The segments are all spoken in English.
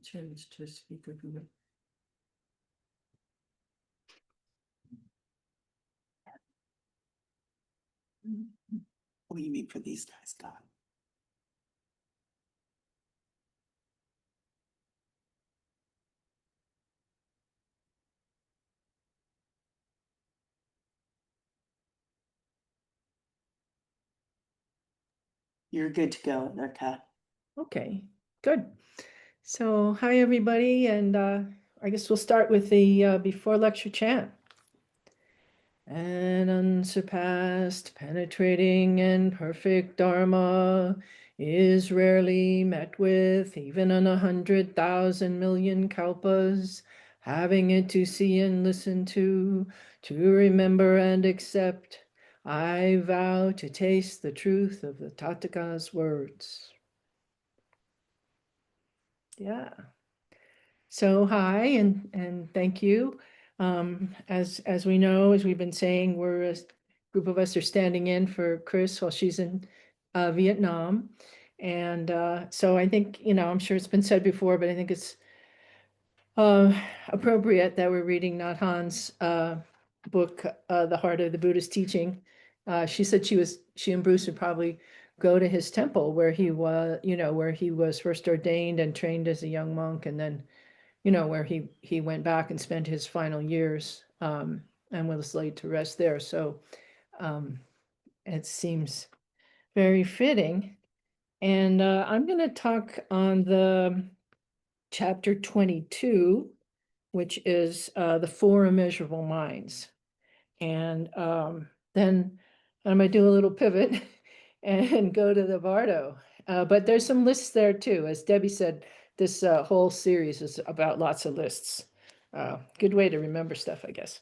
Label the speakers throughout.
Speaker 1: change to speaker view. What do you mean for these guys, God? You're good to go, Erika.
Speaker 2: Okay, good. So hi, everybody, and I guess we'll start with the before lecture chant. An unsurpassed, penetrating, and perfect Dharma is rarely met with, even in 100,000 million kalpas. Having it to see and listen to remember and accept, I vow to taste the truth of the Tathaga's words. Yeah. So hi and thank you. As we know, as we've been saying, we're a group of us are standing in for Chris while she's in Vietnam. And so I think, I'm sure it's been said before, but I think it's appropriate that we're reading Nhat Hanh's book, The Heart of the Buddhist Teaching. She said she and Bruce would probably go to his temple where he was, where he was first ordained and trained as a young monk, and then where he went back and spent his final years and was laid to rest there. So it seems very fitting. And I'm going to talk on the chapter 22, which is the Four Immeasurable Minds. And then I'm going to do a little pivot and go to the Bardo. But there's some lists there too. As Debbie said, this whole series is about lots of lists. Good way to remember stuff, I guess.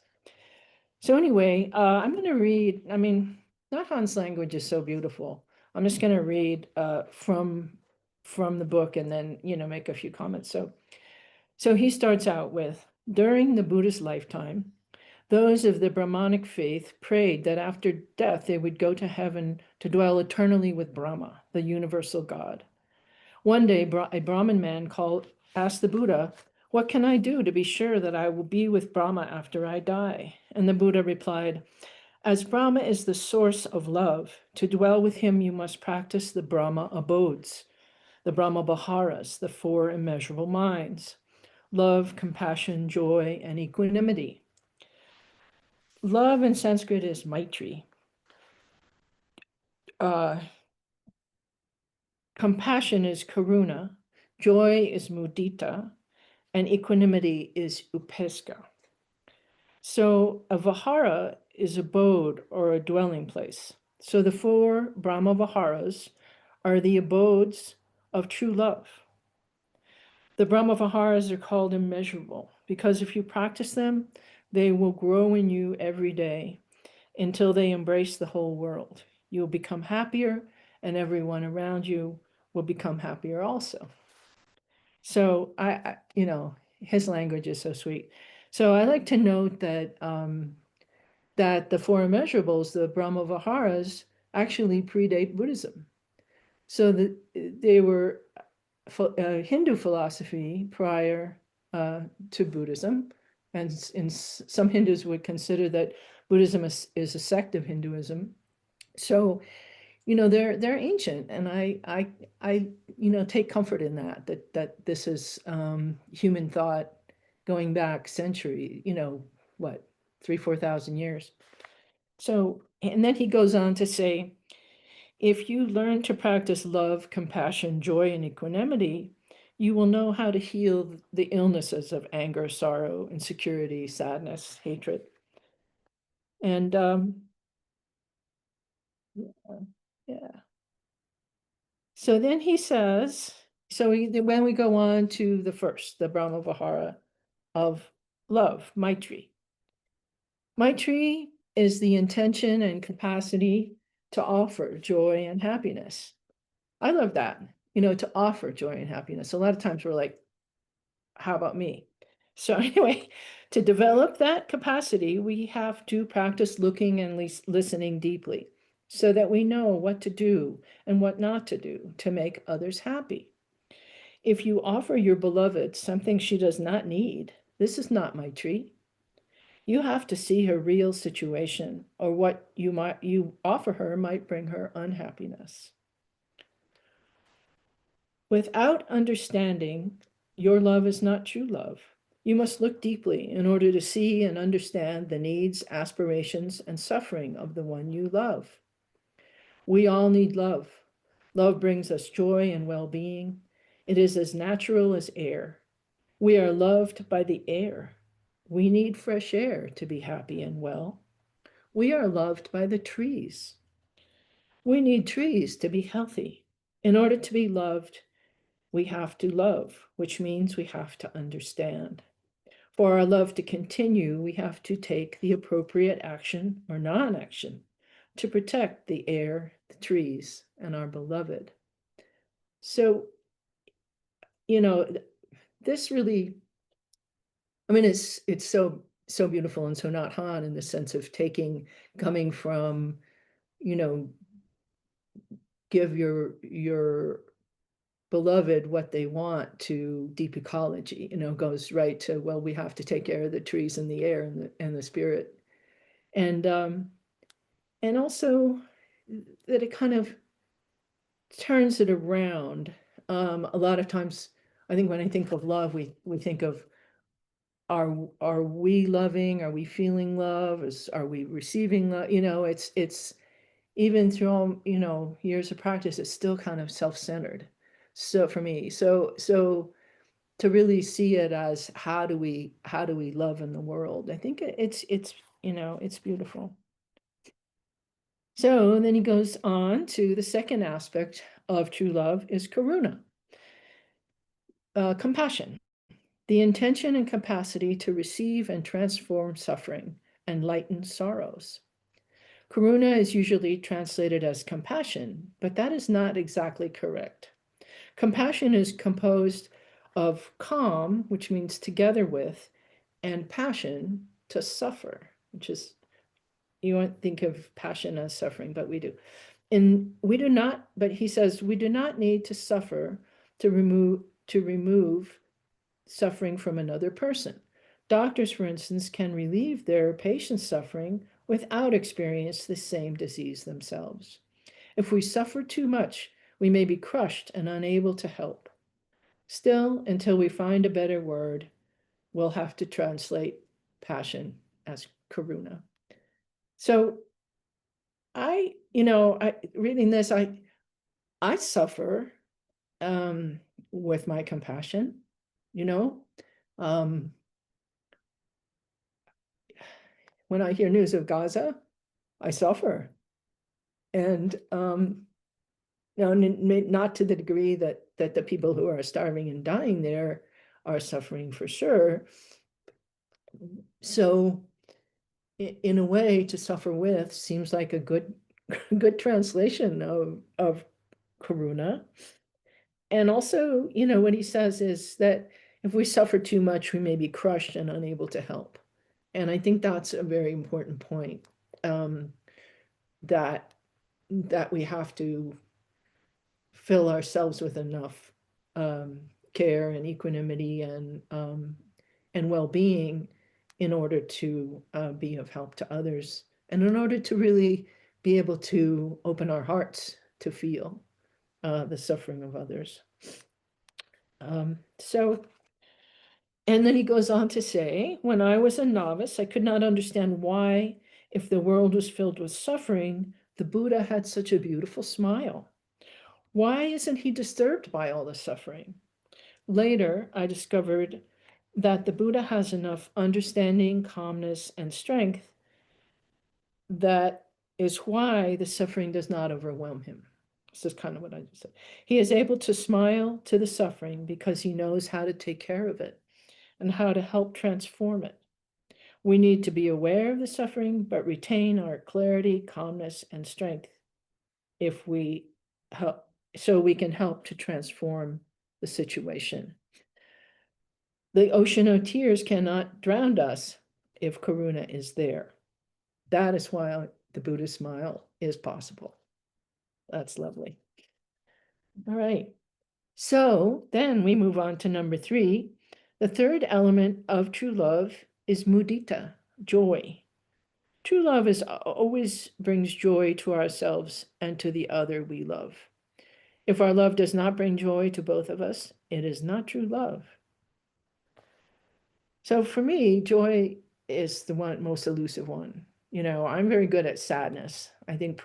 Speaker 2: So anyway, I'm going to read, Nhat Hanh's language is so beautiful. I'm just going to read from the book and then, make a few comments. So he starts out with, during the Buddha's lifetime, those of the Brahmanic faith prayed that after death they would go to heaven to dwell eternally with Brahma, the universal God. One day, a Brahmin man asked the Buddha, "What can I do to be sure that I will be with Brahma after I die?" And the Buddha replied, "As Brahma is the source of love, to dwell with him you must practice the Brahma abodes, the Brahma Viharas, the four immeasurable minds: love, compassion, joy, and equanimity." Love in Sanskrit is Maitri. Compassion is Karuna. Joy is Mudita. And equanimity is Upeska. So a Vihara is abode or a dwelling place. So the four Brahma Viharas are the abodes of true love. The Brahma Viharas are called immeasurable because if you practice them, they will grow in you every day until they embrace the whole world. You will become happier, and everyone around you will become happier also. So his language is so sweet. So I like to note that that the four immeasurables, the Brahma Viharas, actually predate Buddhism. So they were Hindu philosophy prior to Buddhism, and some Hindus would consider that Buddhism is a sect of Hinduism. So, they're ancient, and I take comfort in that this is human thought going back century, what, 3,000-4,000 years. So, and then he goes on to say, if you learn to practice love, compassion, joy, and equanimity, you will know how to heal the illnesses of anger, sorrow, insecurity, sadness, hatred. And yeah. So then he says, when we go on to the first, the Brahma Vihara of love, Maitri. Maitri is the intention and capacity to offer joy and happiness. I love that, to offer joy and happiness. A lot of times we're like, how about me? So anyway, to develop that capacity, we have to practice looking and listening deeply so that we know what to do and what not to do to make others happy. If you offer your beloved something she does not need, this is not my treat. You have to see her real situation, or what you offer her might bring her unhappiness. Without understanding, your love is not true love. You must look deeply in order to see and understand the needs, aspirations, and suffering of the one you love. We all need love. Love brings us joy and well-being. It is as natural as air. We are loved by the air. We need fresh air to be happy and well. We are loved by the trees. We need trees to be healthy. In order to be loved, we have to love, which means we have to understand. For our love to continue, we have to take the appropriate action or non-action to protect the air, the trees, and our beloved. So, this really, I mean, it's so beautiful and so not Han in the sense of coming from, give your beloved what they want to deep ecology, goes right to, well, we have to take care of the trees and the air and the spirit. And also that it kind of turns it around. A lot of times, I think when I think of love, we think of, are we loving? Are we feeling love? Are we receiving love? It's even through all, years of practice, it's still kind of self-centered. So for me, so to really see it as how do we love in the world? I think it's beautiful. So then he goes on to the second aspect of true love is karuna, compassion, the intention and capacity to receive and transform suffering and lighten sorrows. Karuna is usually translated as compassion, but that is not exactly correct. Compassion is composed of calm, which means together with, and passion, to suffer, which is, you won't think of passion as suffering, but we do. And we do not, but he says, we do not need to suffer to remove suffering from another person. Doctors, for instance, can relieve their patient's suffering without experiencing the same disease themselves. If we suffer too much, we may be crushed and unable to help. Still, until we find a better word, we'll have to translate passion as karuna. So reading this, I suffer with my compassion, um, when I hear news of Gaza, I suffer. And not to the degree that the people who are starving and dying there are suffering for sure. So in a way, to suffer with seems like a good translation of karuna. And also, what he says is that if we suffer too much, we may be crushed and unable to help. And I think that's a very important point, that we have to fill ourselves with enough care and equanimity and well-being in order to be of help to others, and in order to really be able to open our hearts to feel the suffering of others. And then he goes on to say, when I was a novice, I could not understand why, if the world was filled with suffering, the Buddha had such a beautiful smile. Why isn't he disturbed by all the suffering? Later, I discovered that the Buddha has enough understanding, calmness, and strength. That is why the suffering does not overwhelm him. This is kind of what I just said. He is able to smile to the suffering because he knows how to take care of it and how to help transform it. We need to be aware of the suffering, but retain our clarity, calmness, and strength if we help, so we can help to transform the situation. The ocean of tears cannot drown us if karuna is there. That is why the Buddha smile is possible. That's lovely. All right. So then we move on to number 3. The third element of true love is mudita, joy. True love is always brings joy to ourselves and to the other we love. If our love does not bring joy to both of us, it is not true love. So for me, joy is the one most elusive one. I'm very good at sadness. I think,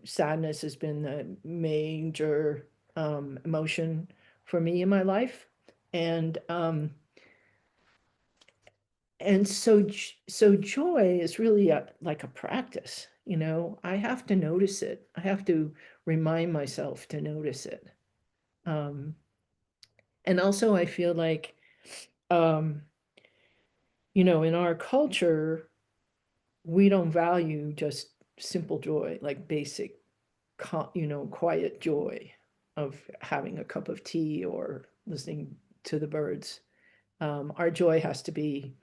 Speaker 2: sadness has been the major emotion for me in my life. And so joy is really like a practice. I have to notice it. I have to remind myself to notice it. And also I feel like, um, in our culture, we don't value just simple joy, like basic, quiet joy of having a cup of tea or listening to the birds. Our joy has to be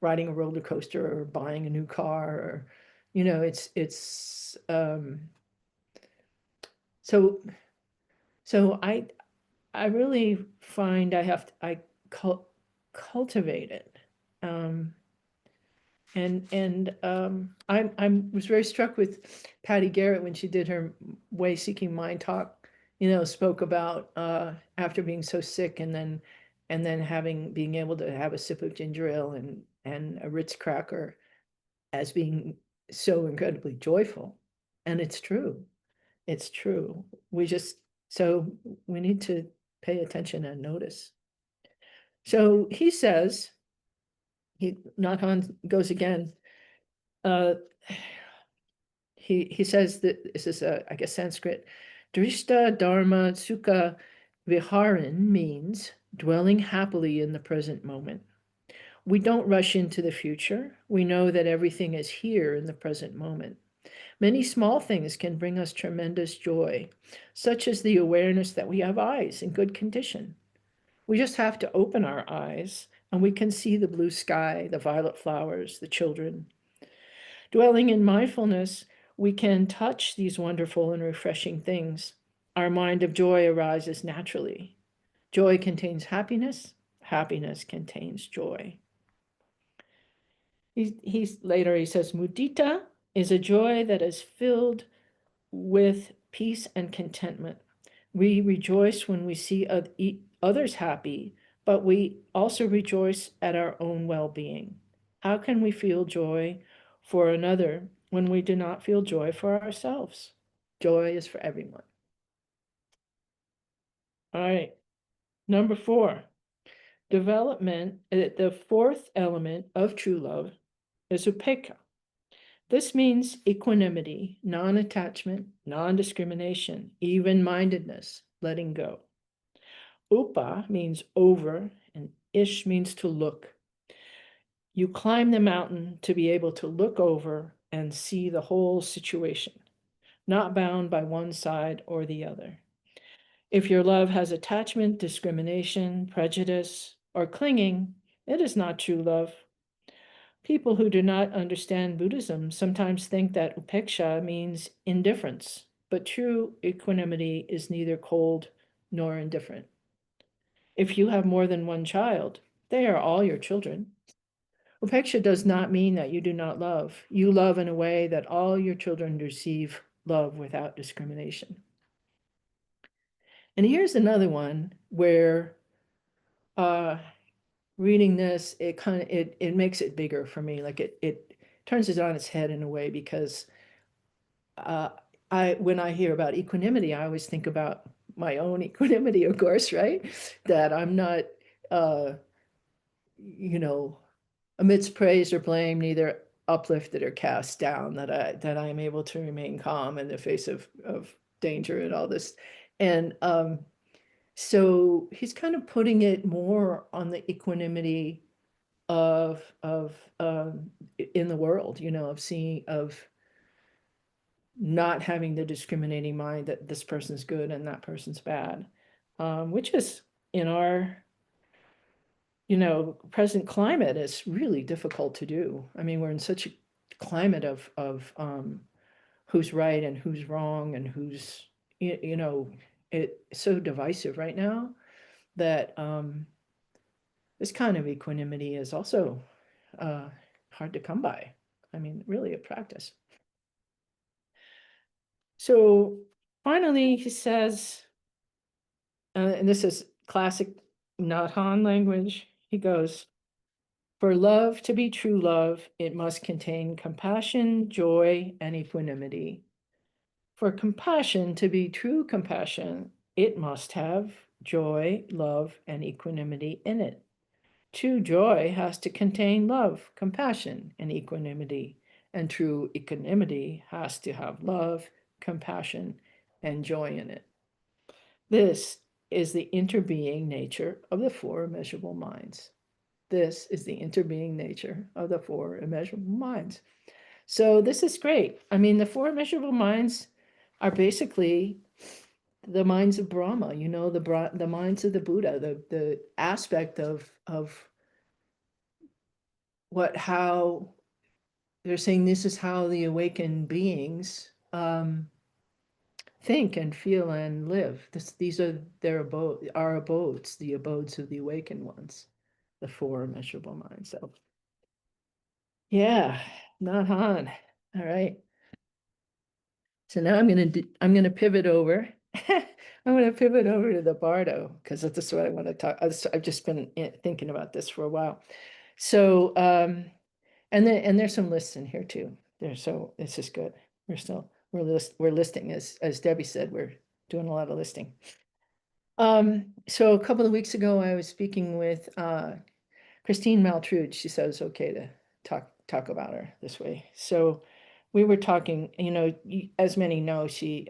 Speaker 2: riding a roller coaster or buying a new car, or, so I really find I cultivate it. Um, and I was very struck with Patty Garrett when she did her Way Seeking Mind talk. Spoke about after being so sick, and then being able to have a sip of ginger ale and a Ritz cracker as being so incredibly joyful. And it's true. It's true. So we need to pay attention and notice. So he says, Nathan goes again. Uh, he says that this is I guess Sanskrit. Drishta Dharma Sukha Viharin means dwelling happily in the present moment. We don't rush into the future. We know that everything is here in the present moment. Many small things can bring us tremendous joy, such as the awareness that we have eyes in good condition. We just have to open our eyes and we can see the blue sky, the violet flowers, the children. Dwelling in mindfulness, we can touch these wonderful and refreshing things. Our mind of joy arises naturally. Joy contains happiness. Happiness contains joy. Later he says, mudita is a joy that is filled with peace and contentment. We rejoice when we see others happy, but we also rejoice at our own well-being. How can we feel joy for another when we do not feel joy for ourselves? Joy is for everyone. All right, number 4, development. The fourth element of true love is upekkha. This means equanimity, non-attachment, non-discrimination, even-mindedness, letting go. Upa means over, and ish means to look. You climb the mountain to be able to look over and see the whole situation, not bound by one side or the other. If your love has attachment, discrimination, prejudice, or clinging, it is not true love. People who do not understand Buddhism sometimes think that upekkha means indifference, but true equanimity is neither cold nor indifferent. If you have more than one child, they are all your children. Upekkha does not mean that you do not love. You love in a way that all your children receive love without discrimination. And here's another one where uh, reading this, it makes it bigger for me. Like it turns it on its head in a way, because uh, when I hear about equanimity, I always think about my own equanimity, of course, right? That I'm not, uh, you know, amidst praise or blame, neither uplifted or cast down, that I am able to remain calm in the face of danger and all this. And so he's kind of putting it more on the equanimity of in the world, of not having the discriminating mind that this person's good and that person's bad, which is in our present climate is really difficult to do. I mean, we're in such a climate of who's right and who's wrong and who's, you know, it's so divisive right now that this kind of equanimity is also hard to come by. I mean, really a practice. So finally, he says, and this is classic Nhat Hanh language, he goes, for love to be true love, it must contain compassion, joy, and equanimity. For compassion to be true compassion, it must have joy, love, and equanimity in it. True joy has to contain love, compassion, and equanimity. And true equanimity has to have love, compassion, and joy in it. This is the interbeing nature of the four immeasurable minds. This is the interbeing nature of the four immeasurable minds. So this is great. I mean, the four immeasurable minds are basically the minds of Brahma, the minds of the Buddha, the aspect of how they're saying this is how the awakened beings think and feel and live. These are our abodes, the abodes of the awakened ones, the four immeasurable minds. So yeah, Nhat Hanh. All right. So now I'm gonna pivot over. I'm gonna pivot over to the Bardo because that's what I want to talk. I've just been thinking about this for a while. So and there's some lists in here too. So this is good. We're listing as Debbie said, we're doing a lot of listing. So a couple of weeks ago, I was speaking with Christine Maltrude. She said it's okay to talk about her this way. So we were talking, as many know, she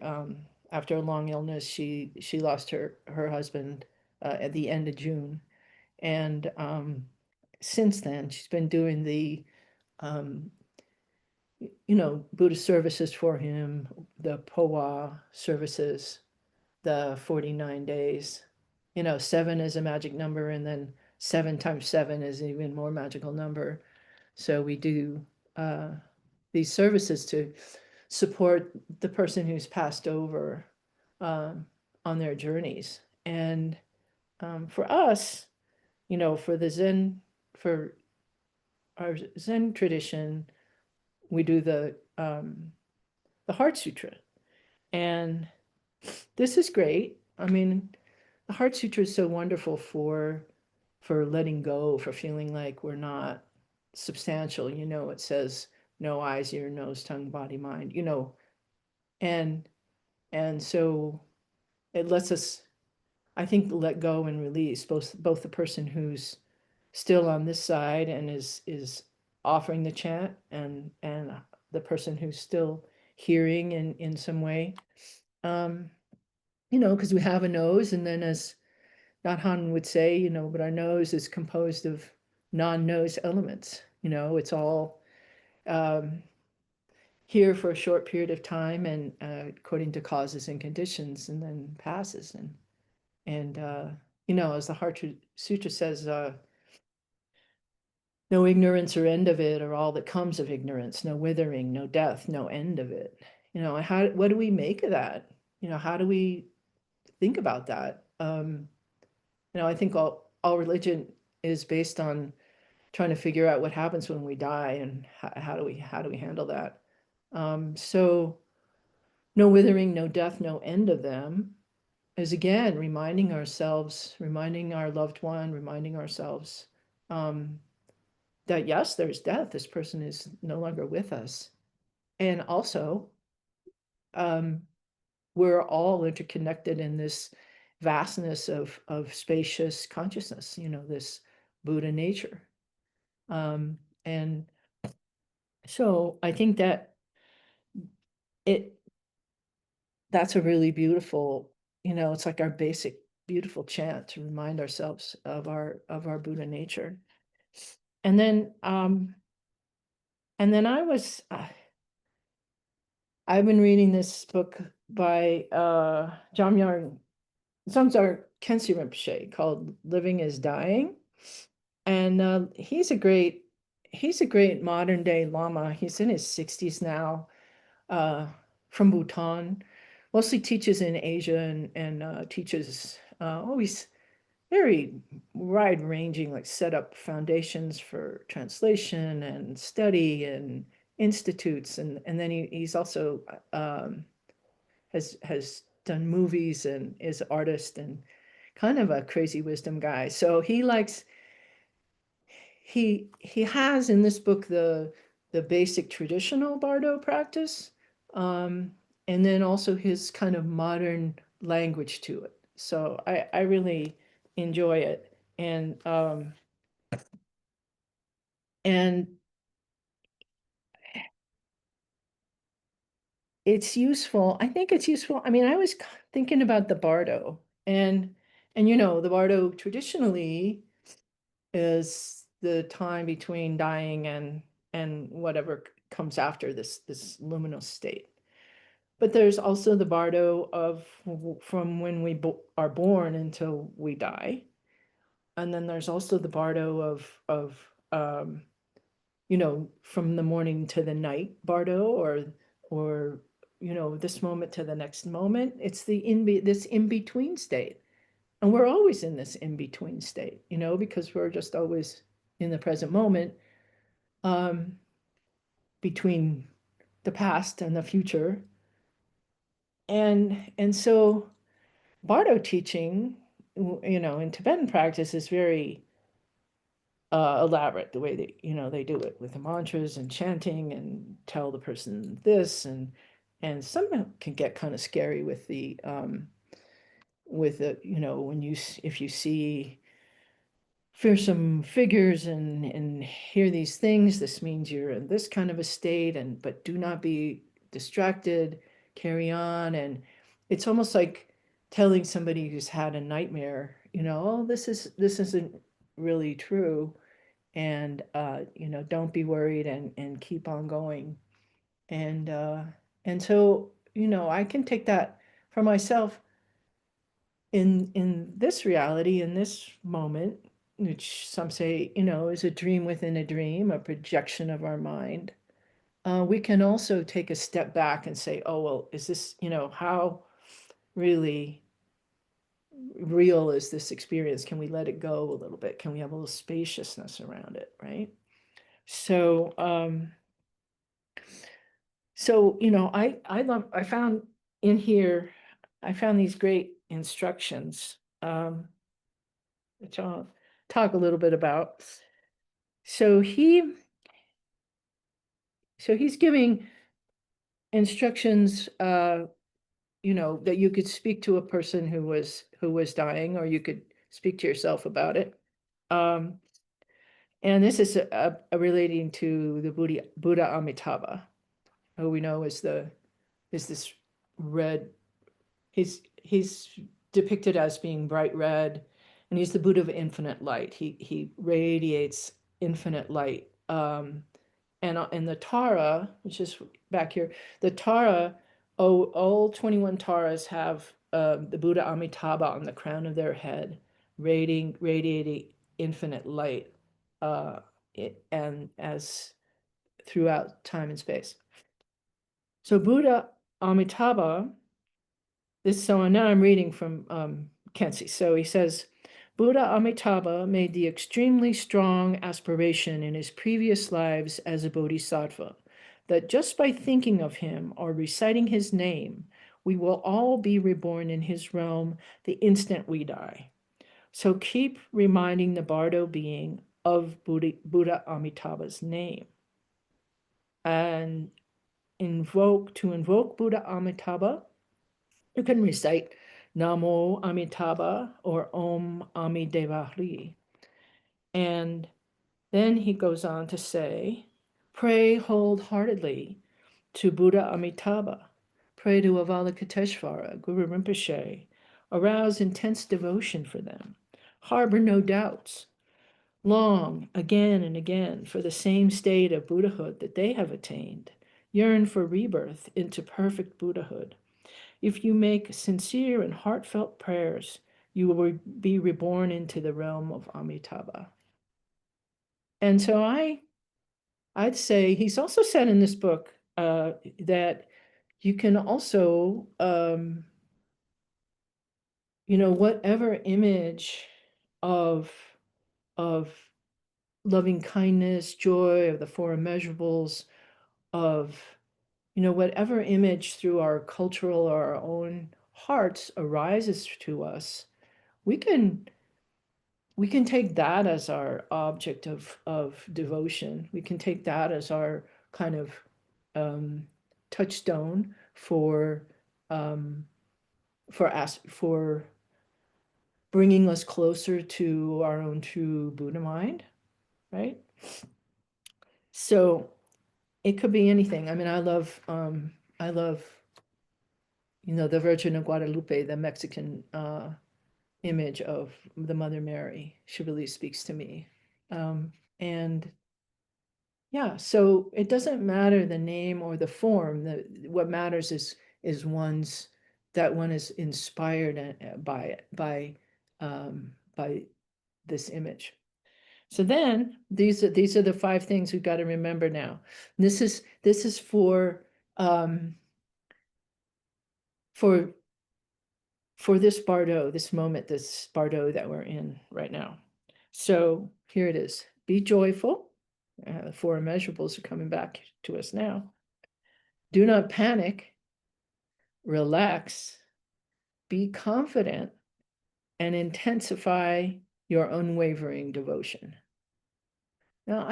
Speaker 2: after a long illness, she lost her husband at the end of June. And since then, she's been doing the Buddhist services for him, the Powa services, the 49 days. 7 is a magic number, and then 7 times 7 is an even more magical number. So we do these services to support the person who's passed over on their journeys. And for us, for for our Zen tradition, we do the Heart Sutra. And this is great. I mean, the Heart Sutra is so wonderful for letting go, for feeling like we're not substantial. It says no eyes, ear, nose, tongue, body, mind, and so it lets us, I think, let go and release both the person who's still on this side and is offering the chant, and the person who's still hearing in some way. Because we have a nose, and then as Nhat Hanh would say, but our nose is composed of non-nose elements. It's all here for a short period of time and according to causes and conditions, and then passes. And as the Heart Sutra says, no ignorance or end of it, or all that comes of ignorance, no withering, no death, no end of it. What do we make of that? How do we think about that? I think all religion is based on trying to figure out what happens when we die, and how do we handle that. So no withering, no death, no end of them is, again, reminding ourselves, reminding our loved one, reminding ourselves that yes, there's death. This person is no longer with us. And also, we're all interconnected in this vastness of spacious consciousness, this Buddha nature. And so I think that that's a really beautiful, it's like our basic beautiful chant to remind ourselves of our Buddha nature. And then I've been reading this book by Jamyang Samsar Khyentse Rinpoche called Living is Dying. And he's a great modern day Lama. He's in his 60s now, from Bhutan, mostly teaches in Asia and teaches always very wide-ranging, like set up foundations for translation and study and institutes, and then he's also has done movies and is artist and kind of a crazy wisdom guy. So he has in this book the basic traditional Bardo practice, um, and then also his kind of modern language to it. So I really enjoy it, and it's useful. I think it's useful. I mean, I was thinking about the Bardo, and the Bardo traditionally is the time between dying and whatever comes after this luminous state. But there's also the bardo of from when we are born until we die, and then there's also the bardo of from the morning to the night bardo, or this moment to the next moment. It's this in between state. And we're always in this in-between state, because we're just always in the present moment, um, between the past and the future. And so Bardo teaching, in Tibetan practice is very elaborate the way they do it with the mantras and chanting and tell the person this, and some can get kind of scary with the when if you see fearsome figures and hear these things, this means you're in this kind of a state, but do not be distracted, carry on. And it's almost like telling somebody who's had a nightmare, oh, this isn't really true, and don't be worried, and keep on going. And so I can take that for myself in this reality, in this moment, which some say, is a dream within a dream, a projection of our mind. We can also take a step back and say, oh, well, is this, how really real is this experience? Can we let it go a little bit? Can we have a little spaciousness around it, right? So I found in here, I found these great instructions, which I'll talk a little bit about. So he's giving instructions, that you could speak to a person who was dying, or you could speak to yourself about it. Um, and this is relating to the Buddha Amitabha, who we know is this red. He's depicted as being bright red, and he's the Buddha of infinite light. He radiates infinite light. And in the Tara, which is back here, the Tara, all 21 Taras have the Buddha Amitabha on the crown of their head, radiating infinite light, and as throughout time and space. So Buddha Amitabha, so now I'm reading from Kensi. So he says, Buddha Amitabha made the extremely strong aspiration in his previous lives as a bodhisattva that just by thinking of him or reciting his name, we will all be reborn in his realm the instant we die. So keep reminding the Bardo being of Buddha Amitabha's name. And to invoke Buddha Amitabha, you can recite Namo Amitabha or Om Amidevahri. And then he goes on to say, pray wholeheartedly to Buddha Amitabha. Pray to Avalokiteshvara, Guru Rinpoche. Arouse intense devotion for them. Harbor no doubts. Long, again and again, for the same state of Buddhahood that they have attained. Yearn for rebirth into perfect Buddhahood. If you make sincere and heartfelt prayers, you will be reborn into the realm of Amitabha. And so I'd say he's also said in this book that you can also, whatever image of of loving kindness, joy, of the four immeasurables, of whatever image through our cultural or our own hearts arises to us, we can take that as our object of devotion. We can take that as our kind of touchstone um, for bringing us closer to our own true Buddha mind, right? So it could be anything. I mean, I love, the Virgin of Guadalupe, the Mexican image of the Mother Mary. She really speaks to me. And yeah, so it doesn't matter the name or the form. What matters is that one is inspired by it, by this image. So then these are the 5 things we've got to remember now. This is for this Bardo, this moment, this Bardo that we're in right now. So here it is. Be joyful. The 4 immeasurables are coming back to us now. Do not panic. Relax. Be confident and intensify your unwavering devotion. Now,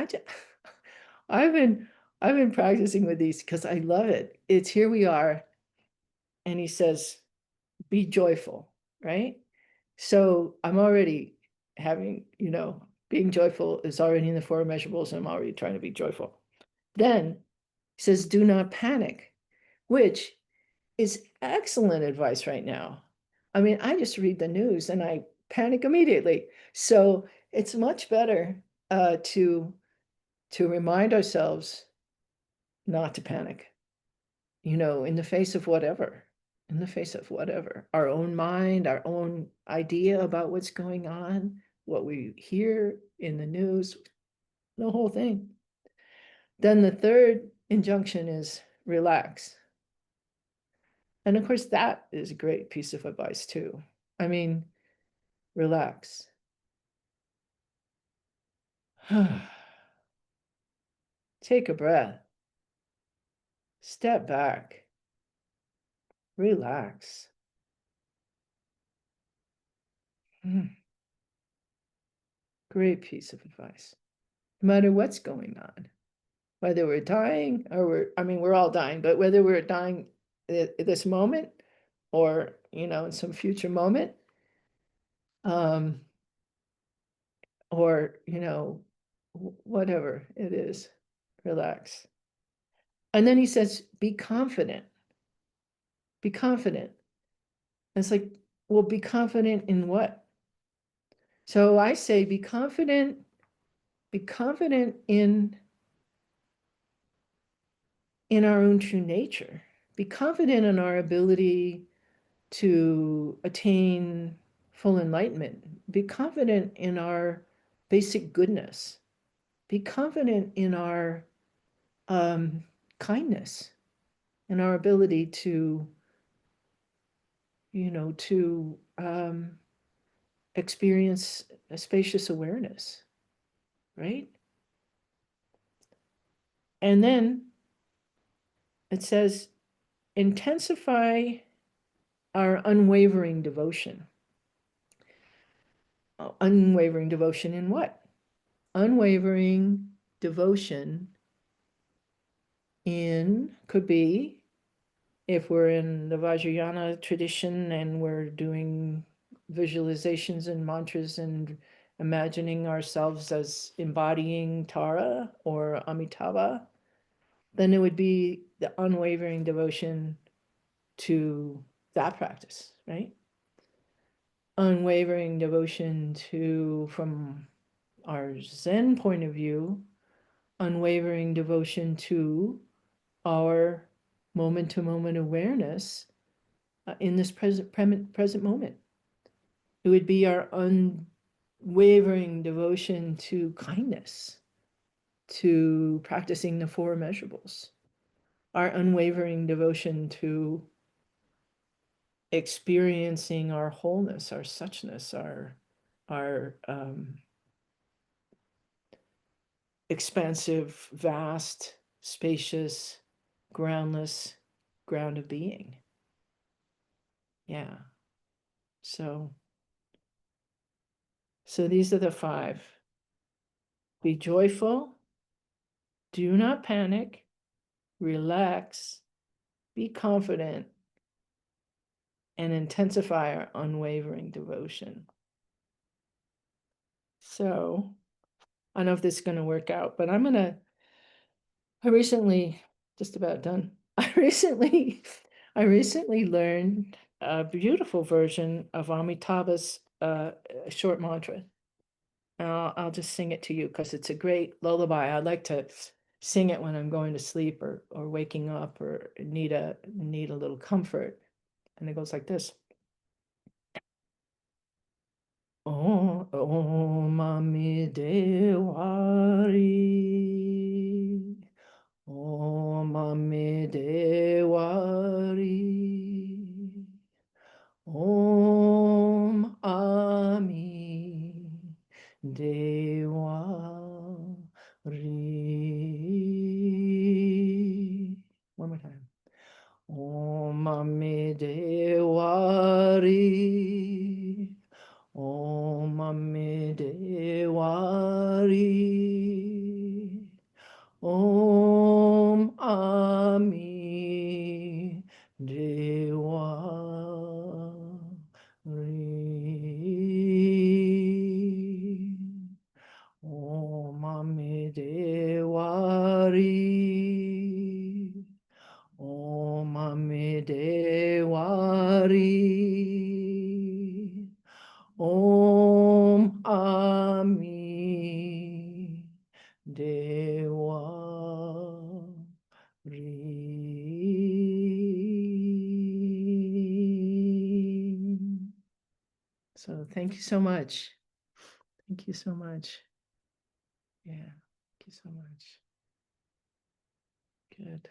Speaker 2: I've been practicing with these because I love it. It's here we are, and he says, "Be joyful," right? So I'm already having, being joyful is already in the 4 immeasurables, and I'm already trying to be joyful. Then he says, "Do not panic," which is excellent advice right now. I mean, I just read the news and I panic immediately. So it's much better to remind ourselves not to panic, in the face of whatever, our own mind, our own idea about what's going on, what we hear in the news, the whole thing. Then the third injunction is relax. And of course, that is a great piece of advice too. I mean, relax. Take a breath. Step back. Relax. Great piece of advice. No matter what's going on, whether we're dying or we're all dying, but whether we're dying at this moment or, in some future moment, or, whatever it is, relax. And then he says, be confident. Be confident. And it's like, well, be confident in what? So I say, be confident in our own true nature. Be confident in our ability to attain full enlightenment. Be confident in our basic goodness. Be confident in our kindness and our ability to, to experience a spacious awareness, right? And then it says, intensify our unwavering devotion. Unwavering devotion in what? Unwavering devotion could be, if we're in the Vajrayana tradition and we're doing visualizations and mantras and imagining ourselves as embodying Tara or Amitabha, then it would be the unwavering devotion to that practice, right? Unwavering devotion to, from our Zen point of view, unwavering devotion to our moment-to-moment awareness in this present moment. It would be our unwavering devotion to kindness, to practicing the 4 immeasurables, our unwavering devotion to experiencing our wholeness, our suchness, our expansive, vast, spacious, groundless ground of being. Yeah. So these are the 5. Be joyful, do not panic, relax, be confident, and intensify our unwavering devotion. So I don't know if this is going to work out, but I recently, just about done. I recently learned a beautiful version of Amitabha's short mantra. And I'll just sing it to you because it's a great lullaby. I'd like to sing it when I'm going to sleep or waking up or need a little comfort. And it goes like this. Om Mami Devari. Om Mami Devari. Om Ami Devari. One more time. Om Ami Devari. Om Ami Devari. Om Ami Devari. Om Ami Devari. Om Ami Devari. Om Ami Devari. So thank you so much. Thank you so much. Yeah, thank you so much. Good.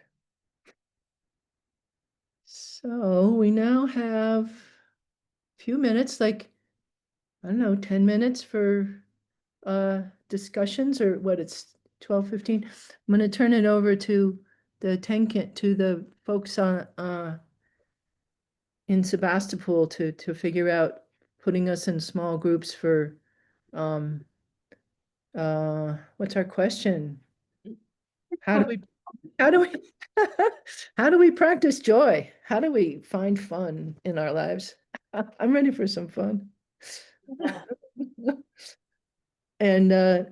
Speaker 2: So we now have a few minutes, like, I don't know, 10 minutes for discussions, or what, it's 12:15. I'm going to turn it over to the folks on in Sebastopol to figure out putting us in small groups for what's our question? How do we how do we how do we practice joy? How do we find fun in our lives? I'm ready for some fun. And or